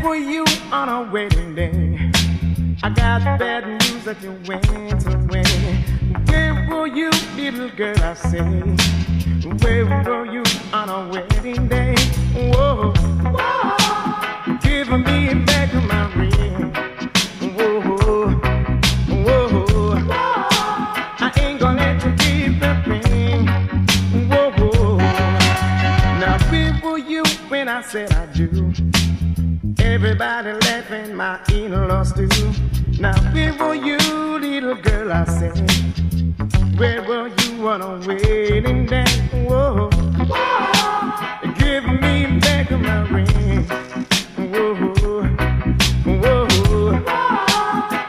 were you on a wedding day? I got bad news that you went away. Where were you, little girl, I say? Where were you on a wedding day? Whoa, whoa. Give me back my ring. Whoa, whoa. I ain't gonna let you keep the ring. Whoa, whoa. Now where were you when I said I do? Everybody laughing, my in-laws too. Now where were you, little girl, I said? Where were you on a wedding day? Whoa, whoa. Give me back my ring. Whoa, whoa.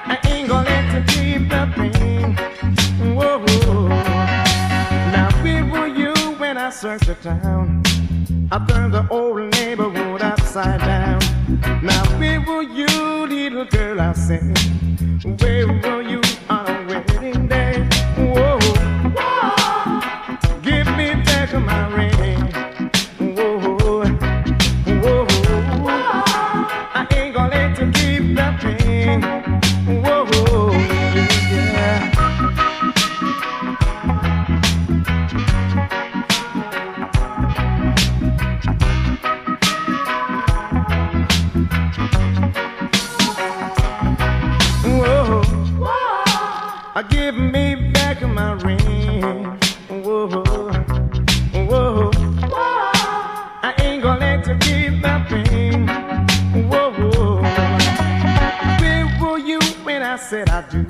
I ain't gonna let you keep the ring. Whoa, whoa. Now where were you when I searched the town? I turned the old neighborhood upside down. Now where were you, little girl, I said? Where were you on a wedding day? Whoa, whoa. Give me back my ring. Whoa, whoa. I ain't gonna let you keep that thing. Whoa, yeah. Give me back my ring. Whoa, whoa. I ain't gonna let you keep that thing. Whoa, whoa. Where were you when I said I do?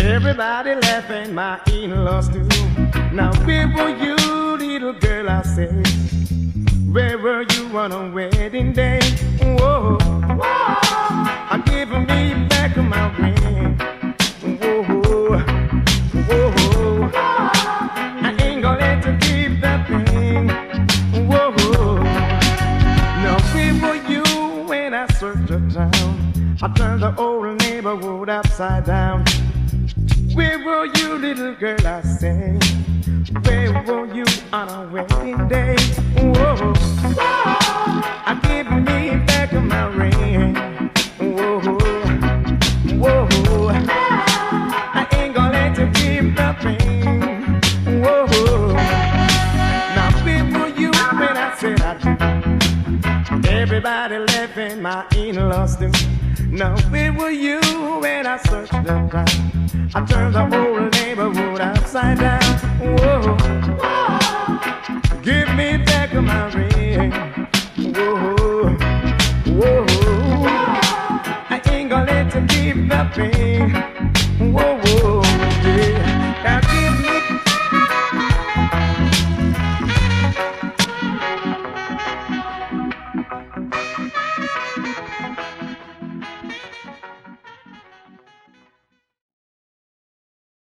Everybody laughing, my in-laws too. Now where were you, little girl, I said? Where were you on a wedding day? Whoa, whoa. Give me back my ring. Whoa, I ain't gonna let you keep that thing. Whoa, now where were you when I searched the town? I turned the old neighborhood upside down. Where were you, little girl, I say? Where were you on a wedding day? Whoa, I give me back my ring. Whoa, whoa. I ain't gonna let you keep the thing. Whoa. Now where were you when I said I do? Everybody laughing, my in-laws too. Now where were you when I searched the town? I turned the whole neighborhood upside down. Whoa. Give me back my ring. Whoa. I ain't gonna let you keep the thing.